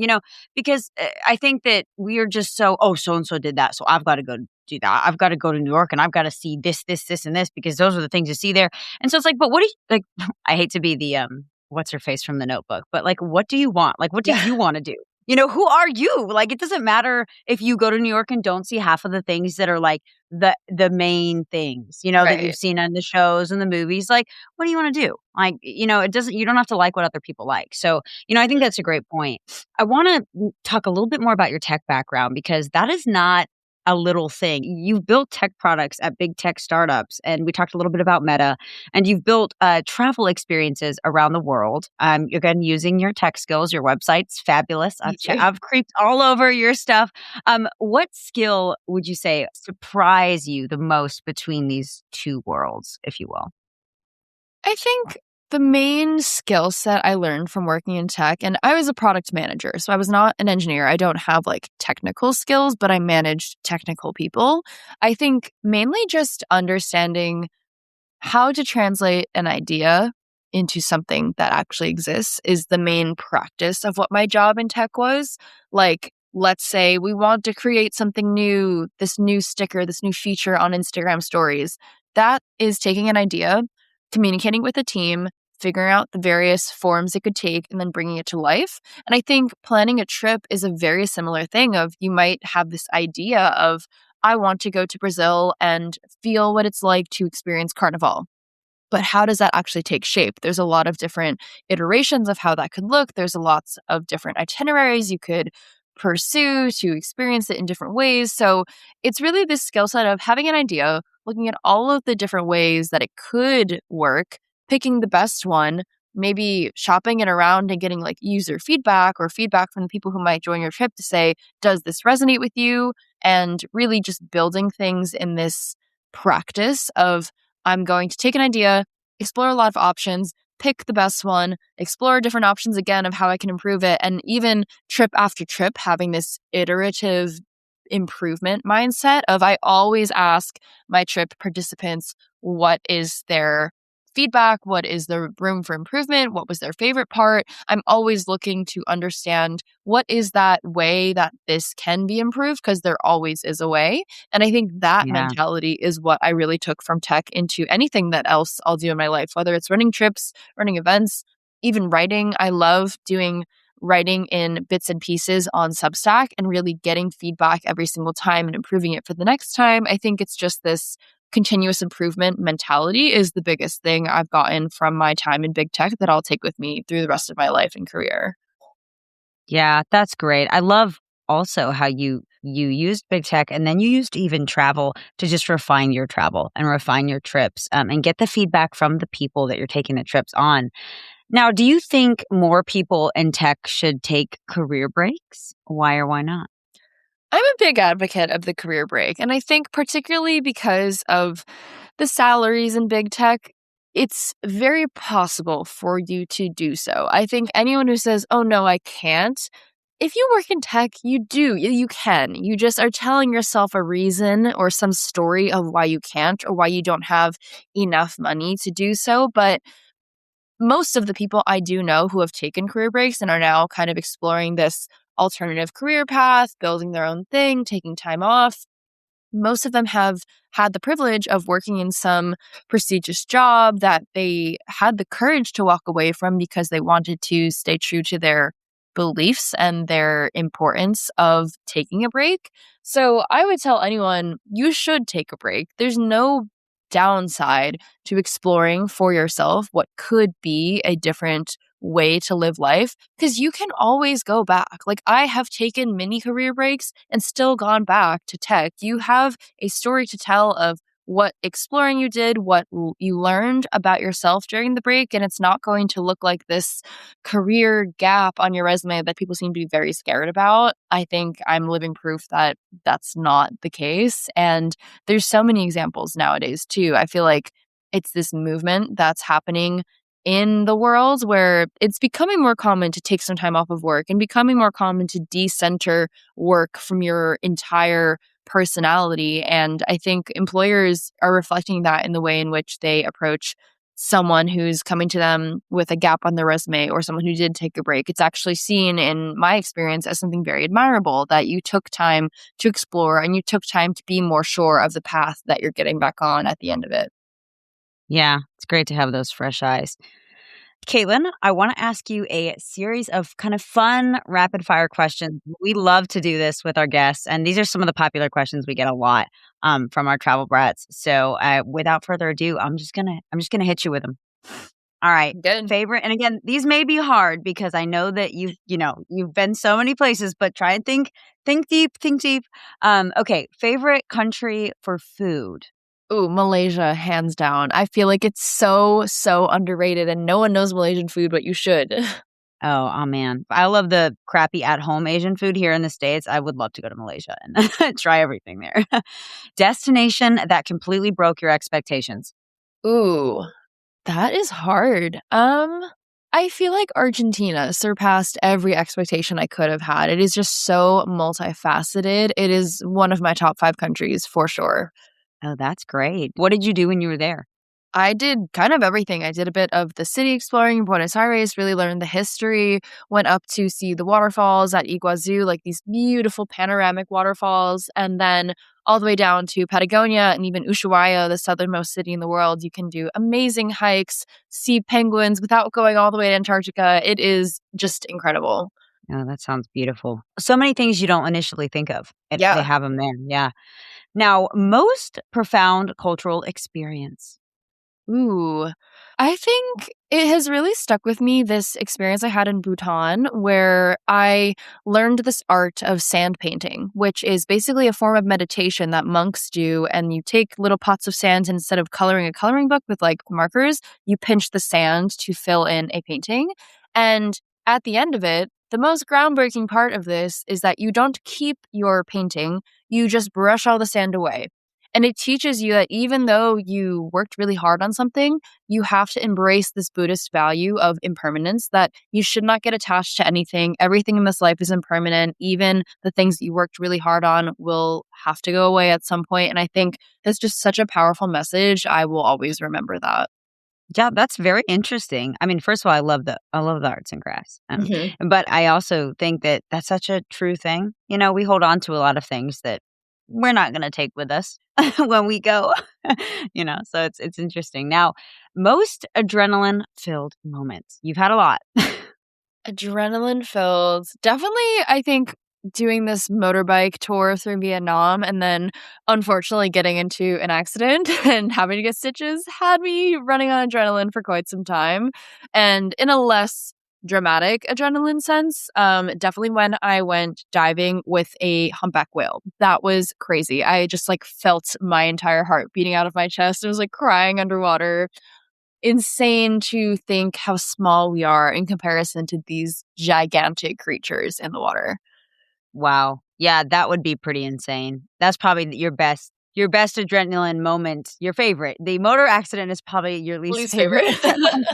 because I think that we are just so and so did that. So I've got to go do that. I've got to go to New York and I've got to see this, this, this, and this because those are the things you see there. And so it's like, but what do you like? I hate to be the, what's her face from The Notebook, but like, what do you want? Like, what do Yeah. you want to do? Who are you? Like, it doesn't matter if you go to New York and don't see half of the things that are like the main things, that you've Right. seen on the shows and the movies. Like, what do you want to do? Like, it doesn't, you don't have to like what other people like. So, I think that's a great point. I want to talk a little bit more about your tech background because that is not a little thing. You've built tech products at big tech startups, and we talked a little bit about Meta, and you've built travel experiences around the world. Again, using your tech skills, your website's fabulous. I've creeped all over your stuff. What skill would you say surprise you the most between these two worlds, if you will? I think the main skill set I learned from working in tech, and I was a product manager, so I was not an engineer. I don't have like technical skills, but I managed technical people. I think mainly just understanding how to translate an idea into something that actually exists is the main practice of what my job in tech was. Like, let's say we want to create something new, this new sticker, this new feature on Instagram stories. That is taking an idea, communicating with a team, figuring out the various forms it could take, and then bringing it to life. And I think planning a trip is a very similar thing of you might have this idea of, I want to go to Brazil and feel what it's like to experience Carnival. But how does that actually take shape? There's a lot of different iterations of how that could look. There's lots of different itineraries you could pursue to experience it in different ways. So it's really this skill set of having an idea, looking at all of the different ways that it could work, picking the best one, maybe shopping it around and getting like user feedback or feedback from the people who might join your trip to say, does this resonate with you? And really just building things in this practice of, I'm going to take an idea, explore a lot of options, pick the best one, explore different options again of how I can improve it. And even trip after trip, having this iterative improvement mindset of, I always ask my trip participants, what is their feedback? What is the room for improvement? What was their favorite part? I'm always looking to understand what is that way that this can be improved, because there always is a way. And I think that Yeah. mentality is what I really took from tech into anything that else I'll do in my life, whether it's running trips, running events, even writing. I love doing writing in bits and pieces on Substack and really getting feedback every single time and improving it for the next time. I think it's just this continuous improvement mentality is the biggest thing I've gotten from my time in big tech that I'll take with me through the rest of my life and career. Yeah, that's great. I love also how you used big tech and then you used even travel to just refine your travel and refine your trips, and get the feedback from the people that you're taking the trips on. Now, do you think more people in tech should take career breaks? Why or why not? I'm a big advocate of the career break. And I think particularly because of the salaries in big tech, it's very possible for you to do so. I think anyone who says, oh no, I can't, if you work in tech, you do. You can. You just are telling yourself a reason or some story of why you can't or why you don't have enough money to do so. But most of the people I do know who have taken career breaks and are now kind of exploring this alternative career path, building their own thing, taking time off, most of them have had the privilege of working in some prestigious job that they had the courage to walk away from because they wanted to stay true to their beliefs and their importance of taking a break. So I would tell anyone, you should take a break. There's no downside to exploring for yourself what could be a different way to live life, because you can always go back. Like, I have taken many career breaks and still gone back to tech. You have a story to tell of what exploring you did, what you learned about yourself during the break, and it's not going to look like this career gap on your resume that people seem to be very scared about. I think I'm living proof that that's not the case. And there's so many examples nowadays too. I feel like it's this movement that's happening in the world where it's becoming more common to take some time off of work and becoming more common to decenter work from your entire personality. And I think employers are reflecting that in the way in which they approach someone who's coming to them with a gap on their resume or someone who did take a break. It's actually seen in my experience as something very admirable that you took time to explore and you took time to be more sure of the path that you're getting back on at the end of it. Yeah, it's great to have those fresh eyes. Caitlyn, I want to ask you a series of kind of fun rapid fire questions. We love to do this with our guests, and these are some of the popular questions we get a lot from our travel brats. So, without further ado, I'm just gonna hit you with them. All right. Good. Favorite, and again, these may be hard because I know that you've been so many places, but try and think deep, think deep. Okay, favorite country for food. Ooh, Malaysia, hands down. I feel like it's so, so underrated and no one knows Malaysian food, but you should. Oh man, I love the crappy at-home Asian food here in the States. I would love to go to Malaysia and try everything there. Destination that completely broke your expectations. Ooh, that is hard. I feel like Argentina surpassed every expectation I could have had. It is just so multifaceted. It is one of my top 5 countries for sure. Oh, that's great. What did you do when you were there? I did kind of everything. I did a bit of the city exploring in Buenos Aires, really learned the history, went up to see the waterfalls at Iguazu, like these beautiful panoramic waterfalls, and then all the way down to Patagonia and even Ushuaia, the southernmost city in the world. You can do amazing hikes, see penguins without going all the way to Antarctica. It is just incredible. Oh, that sounds beautiful. So many things you don't initially think of. They Yeah. have them there. Yeah. Now, most profound cultural experience. Ooh, I think it has really stuck with me, this experience I had in Bhutan, where I learned this art of sand painting, which is basically a form of meditation that monks do. And you take little pots of sand, and instead of coloring a coloring book with like markers, you pinch the sand to fill in a painting. And at the end of it, the most groundbreaking part of this is that you don't keep your painting, you just brush all the sand away. And it teaches you that even though you worked really hard on something, you have to embrace this Buddhist value of impermanence, that you should not get attached to anything. Everything in this life is impermanent. Even the things that you worked really hard on will have to go away at some point. And I think that's just such a powerful message. I will always remember that. Yeah, that's very interesting. I mean, first of all, I love the arts and crafts, Mhm. but I also think that that's such a true thing. We hold on to a lot of things that we're not going to take with us when we go. So it's interesting. Now, most adrenaline filled moments. You've had a lot. Adrenaline filled. Definitely, I think doing this motorbike tour through Vietnam and then unfortunately getting into an accident and having to get stitches had me running on adrenaline for quite some time. And in a less dramatic adrenaline sense, definitely when I went diving with a humpback whale. That was crazy. I just like felt my entire heart beating out of my chest. I was like crying underwater. Insane to think how small we are in comparison to these gigantic creatures in the water. Wow. Yeah, that would be pretty insane. That's probably your best adrenaline moment, your favorite. The motor accident is probably your least Least favorite. favorite.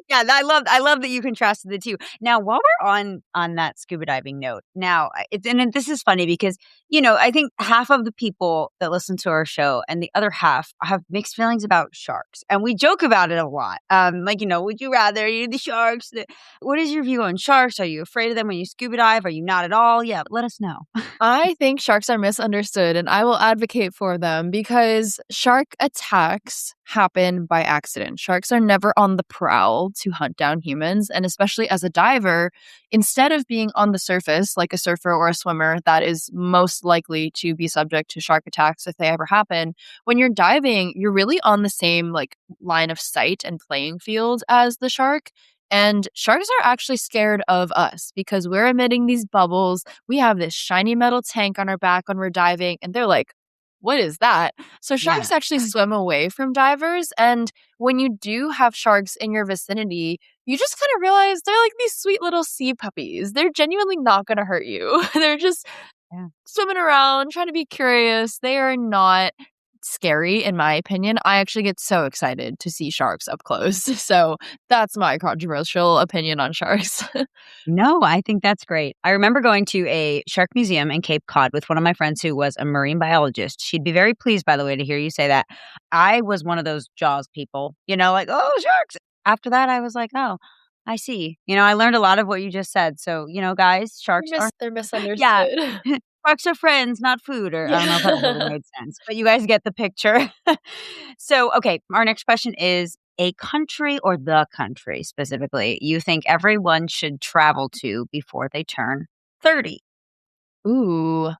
Yeah, I love that you contrasted the two. Now, while we're on that scuba diving note, now this is funny because I think half of the people that listen to our show and the other half have mixed feelings about sharks, and we joke about it a lot. Would you rather the sharks? What is your view on sharks? Are you afraid of them when you scuba dive? Are you not at all? Yeah, let us know. I think sharks are misunderstood, and I will advocate for them because shark attacks happen by accident. Sharks are never on the prowl to hunt down humans. And especially as a diver, instead of being on the surface like a surfer or a swimmer that is most likely to be subject to shark attacks if they ever happen, when you're diving, you're really on the same like line of sight and playing field as the shark. And sharks are actually scared of us because we're emitting these bubbles. We have this shiny metal tank on our back when we're diving, and they're like, what is that? So Yeah. sharks actually swim away from divers. And when you do have sharks in your vicinity, you just kind of realize they're like these sweet little sea puppies. They're genuinely not going to hurt you. They're just Yeah. swimming around, trying to be curious. They are not scary, in my opinion. I actually get so excited to see sharks up close. So that's my controversial opinion on sharks. No, I think that's great. I remember going to a shark museum in Cape Cod with one of my friends who was a marine biologist. She'd be very pleased, by the way, to hear you say that. I was one of those Jaws people, like, oh, sharks. After that, I was like, oh, I see. I learned a lot of what you just said. So, guys, sharks are, They're yeah, misunderstood. sharks are friends, not food. Or I don't know if that really Yeah. made sense, but you guys get the picture. So, okay, our next question is a country or the country specifically you think everyone should travel to before they turn 30. Ooh.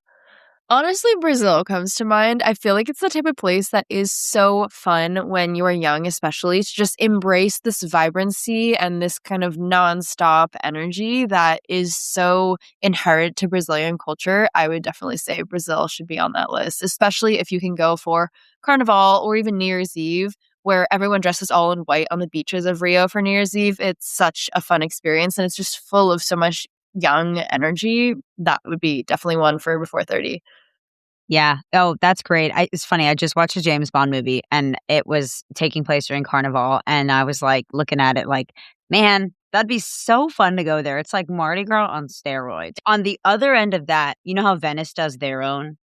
Honestly, Brazil comes to mind. I feel like it's the type of place that is so fun when you are young, especially to just embrace this vibrancy and this kind of nonstop energy that is so inherent to Brazilian culture. I would definitely say Brazil should be on that list, especially if you can go for Carnival or even New Year's Eve, where everyone dresses all in white on the beaches of Rio for New Year's Eve. It's such a fun experience and it's just full of so much young energy. That would be definitely one for before 30. Yeah. Oh, that's great. It's funny. I just watched a James Bond movie and it was taking place during Carnival. And I was like looking at it like, man, that'd be so fun to go there. It's like Mardi Gras on steroids. On the other end of that, you know how Venice does their own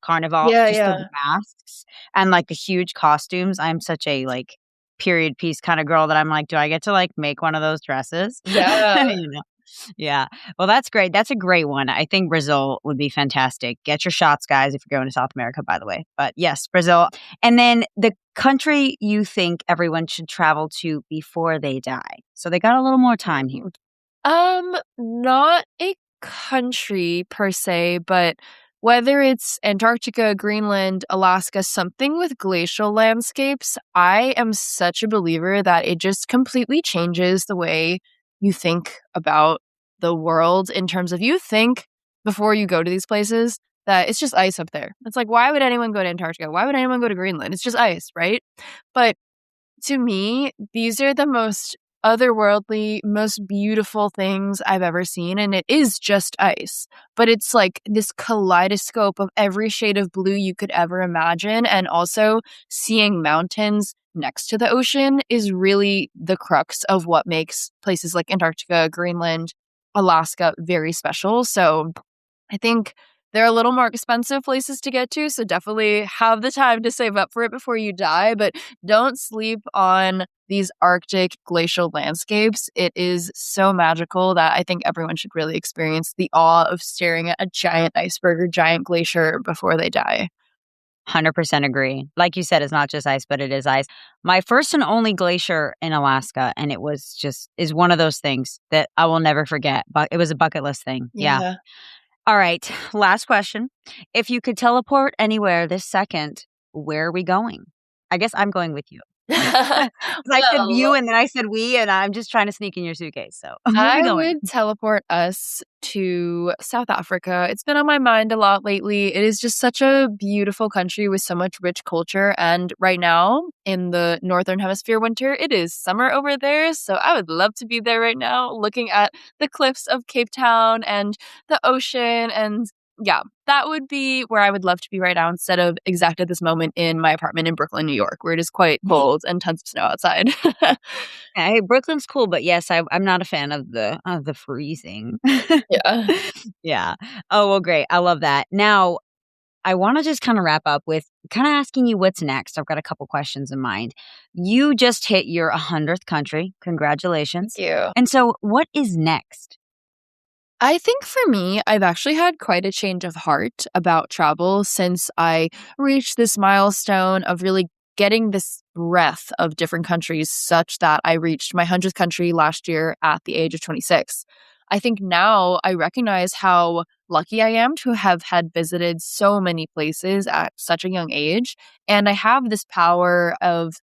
Carnival? Yeah, Just the yeah. masks and like the huge costumes. I'm such a like period piece kind of girl that I'm like, do I get to like make one of those dresses? Yeah. You know? Yeah. Well, that's great. That's a great one. I think Brazil would be fantastic. Get your shots, guys, if you're going to South America, by the way. But yes, Brazil. And then the country you think everyone should travel to before they die. So they got a little more time here. Not a country per se, but whether it's Antarctica, Greenland, Alaska, something with glacial landscapes, I am such a believer that it just completely changes the way you think about the world in terms of you think before you go to these places that it's just ice up there. It's like, why would anyone go to Antarctica? Why would anyone go to Greenland? It's just ice, right? But to me, these are the most otherworldly, most beautiful things I've ever seen. And it is just ice, but it's like this kaleidoscope of every shade of blue you could ever imagine. And also seeing mountains next to the ocean is really the crux of what makes places like Antarctica, Greenland, Alaska very special. So I think they're a little more expensive places to get to, so definitely have the time to save up for it before you die, but don't sleep on these Arctic glacial landscapes. It is so magical that I think everyone should really experience the awe of staring at a giant iceberg or giant glacier before they die. 100% agree. Like you said, it's not just ice, but it is ice. My first and only glacier in Alaska, and it was just, is one of those things that I will never forget. But it was a bucket list thing. Yeah. All right. Last question. If you could teleport anywhere this second, where are we going? I guess I'm going with you. 'Cause I said you and then I said we, and I'm just trying to sneak in your suitcase. So where are we I going? would teleport us to South Africa. It's been on my mind a lot lately. It is just such a beautiful country with so much rich culture. And right now, in the Northern Hemisphere winter, it is summer over there. So I would love to be there right now, looking at the cliffs of Cape Town and the ocean. And yeah, that would be where I would love to be right now instead of exact at this moment in my apartment in Brooklyn, New York, where it is quite cold and tons of snow outside. Hey, Brooklyn's cool, but yes, I'm not a fan of the freezing. Yeah. Yeah. Oh, well, great. I love that. Now, I want to just kind of wrap up with kind of asking you what's next. I've got a couple questions in mind. You just hit your 100th country. Congratulations. Thank you. And so, what is next? I think for me, I've actually had quite a change of heart about travel since I reached this milestone of really getting this breadth of different countries such that I reached my 100th country last year at the age of 26. I think now I recognize how lucky I am to have had visited so many places at such a young age. And I have this power of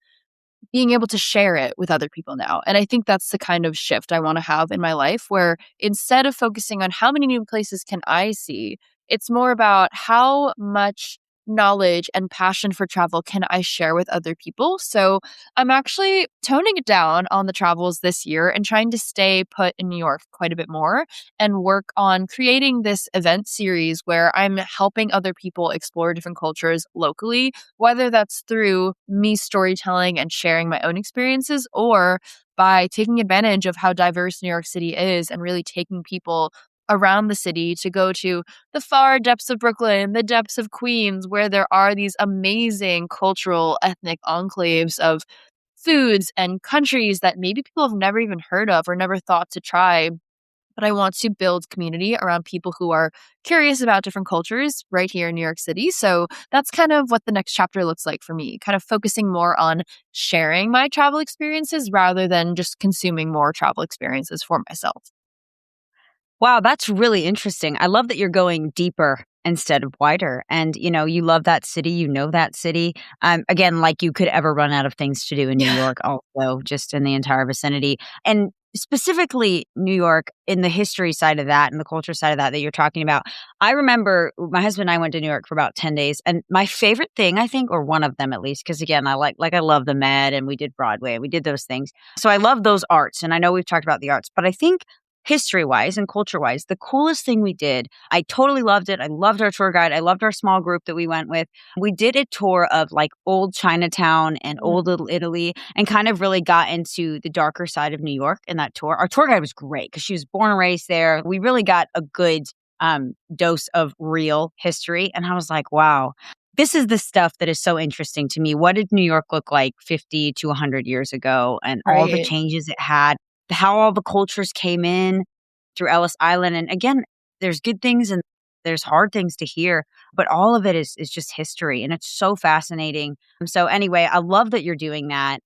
being able to share it with other people now. And I think that's the kind of shift I want to have in my life where instead of focusing on how many new places can I see, it's more about how much knowledge and passion for travel can I share with other people. So I'm actually toning it down on the travels this year and trying to stay put in New York quite a bit more and work on creating this event series where I'm helping other people explore different cultures locally, whether that's through me storytelling and sharing my own experiences or by taking advantage of how diverse New York City is and really taking people around the city to go to the far depths of Brooklyn, the depths of Queens, where there are these amazing cultural, ethnic enclaves of foods and countries that maybe people have never even heard of or never thought to try. But I want to build community around people who are curious about different cultures right here in New York City. So that's kind of what the next chapter looks like for me, kind of focusing more on sharing my travel experiences rather than just consuming more travel experiences for myself. Wow, that's really interesting. I love that you're going deeper instead of wider. And, you love that city, you know that city. Again, like you could ever run out of things to do in New York, also just in the entire vicinity. And specifically New York in the history side of that and the culture side of that you're talking about. I remember my husband and I went to New York for about 10 days. And my favorite thing, I think, or one of them at least, because again, I love the Met and we did Broadway and we did those things. So I love those arts. And I know we've talked about the arts, but I think history-wise and culture-wise, the coolest thing we did, I totally loved it. I loved our tour guide. I loved our small group that we went with. We did a tour of like old Chinatown and old Little Italy and kind of really got into the darker side of New York in that tour. Our tour guide was great because she was born and raised there. We really got a good dose of real history. And I was like, wow, this is the stuff that is so interesting to me. What did New York look like 50 to 100 years ago and all the changes it had? How all the cultures came in through Ellis Island. And again, there's good things and there's hard things to hear, but all of it is just history. And it's so fascinating. So anyway, I love that you're doing that.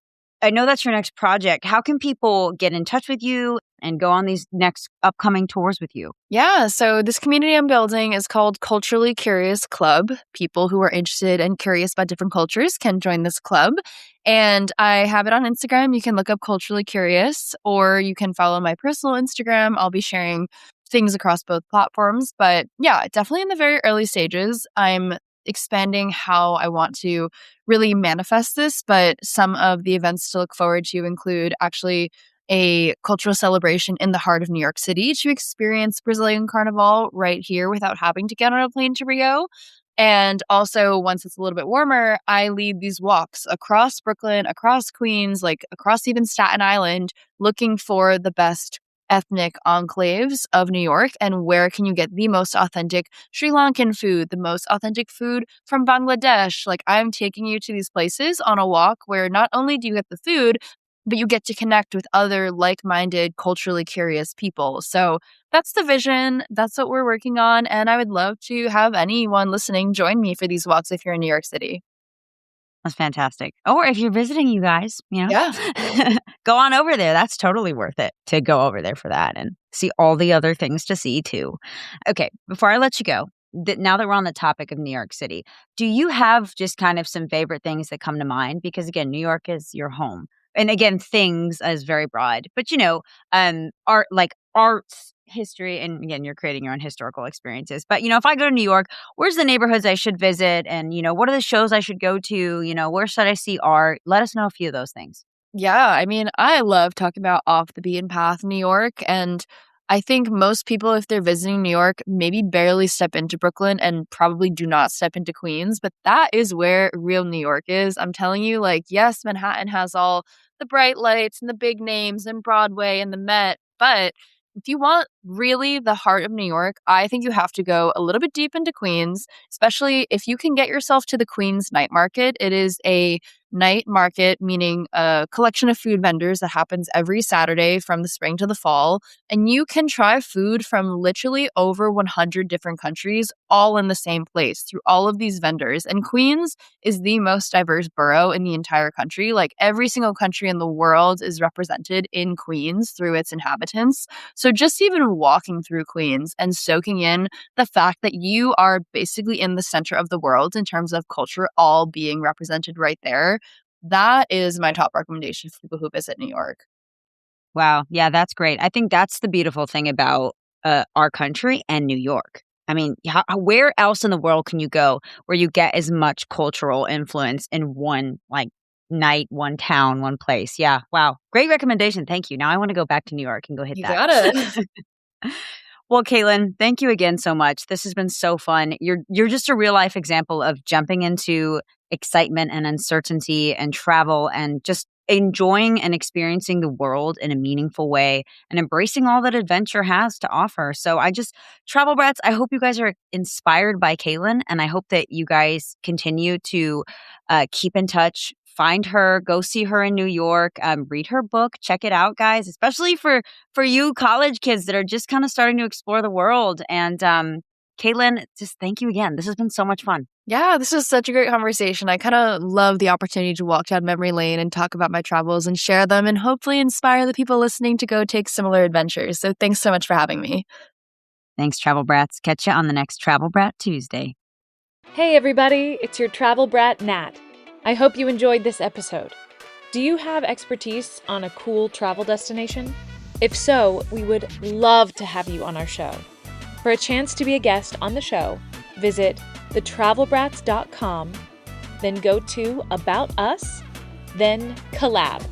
I know that's your next project. How can people get in touch with you and go on these next upcoming tours with you? Yeah, so this community I'm building is called Culturally Curious Club. People who are interested and curious about different cultures can join this club. And I have it on Instagram. You can look up Culturally Curious, or you can follow my personal Instagram. I'll be sharing things across both platforms. But yeah, definitely in the very early stages. I'm expanding how I want to really manifest this, but some of the events to look forward to include actually a cultural celebration in the heart of New York City to experience Brazilian Carnival right here without having to get on a plane to Rio. And also, once it's a little bit warmer, I lead these walks across Brooklyn, across Queens, like across even Staten Island, looking for the best ethnic enclaves of New York and where can you get the most authentic Sri Lankan food, the most authentic food from Bangladesh. Like, I'm taking you to these places on a walk where not only do you get the food, but you get to connect with other like-minded, culturally curious people. So that's the vision. That's what we're working on. And I would love to have anyone listening join me for these walks if you're in New York City. That's fantastic. Or if you're visiting, you guys, Yeah. go on over there. That's totally worth it to go over there for that and see all the other things to see too. Okay, before I let you go, now that we're on the topic of New York City, do you have just kind of some favorite things that come to mind? Because again, New York is your home. And again, things is very broad, but art, like arts, history, and again, you're creating your own historical experiences. But if I go to New York, where's the neighborhoods I should visit? And what are the shows I should go to? Where should I see art? Let us know a few of those things. Yeah, I mean, I love talking about off the beaten path New York. And I think most people, if they're visiting New York, maybe barely step into Brooklyn and probably do not step into Queens. But that is where real New York is. I'm telling you, like, yes, Manhattan has all the bright lights and the big names and Broadway and the Met. But if you want really the heart of New York, I think you have to go a little bit deep into Queens, especially if you can get yourself to the Queens Night Market. It is a night market, meaning a collection of food vendors that happens every Saturday from the spring to the fall. And you can try food from literally over 100 different countries, all in the same place through all of these vendors. And Queens is the most diverse borough in the entire country. Like, every single country in the world is represented in Queens through its inhabitants. So just even walking through Queens and soaking in the fact that you are basically in the center of the world in terms of culture all being represented right there, that is my top recommendation for people who visit New York. Wow. Yeah, that's great. I think that's the beautiful thing about our country and New York. I mean, where else in the world can you go where you get as much cultural influence in one night, one town, one place? Yeah. Wow. Great recommendation. Thank you. Now I want to go back to New York and go hit You that. got it. Well, Caitlyn, thank you again so much. This has been so fun. You're just a real life example of jumping into excitement and uncertainty and travel and just enjoying and experiencing the world in a meaningful way and embracing all that adventure has to offer. So Travel Brats, I hope you guys are inspired by Caitlyn, and I hope that you guys continue to keep in touch. Find her, go see her in New York, read her book, check it out, guys, especially for you college kids that are just kind of starting to explore the world. And Caitlyn, just thank you again. This has been so much fun. Yeah, this was such a great conversation. I kind of love the opportunity to walk down memory lane and talk about my travels and share them and hopefully inspire the people listening to go take similar adventures. So thanks so much for having me. Thanks, Travel Brats. Catch you on the next Travel Brat Tuesday. Hey everybody, it's your Travel Brat Nat. I hope you enjoyed this episode. Do you have expertise on a cool travel destination? If so, we would love to have you on our show. For a chance to be a guest on the show, visit thetravelbrats.com, then go to About Us, then Collab.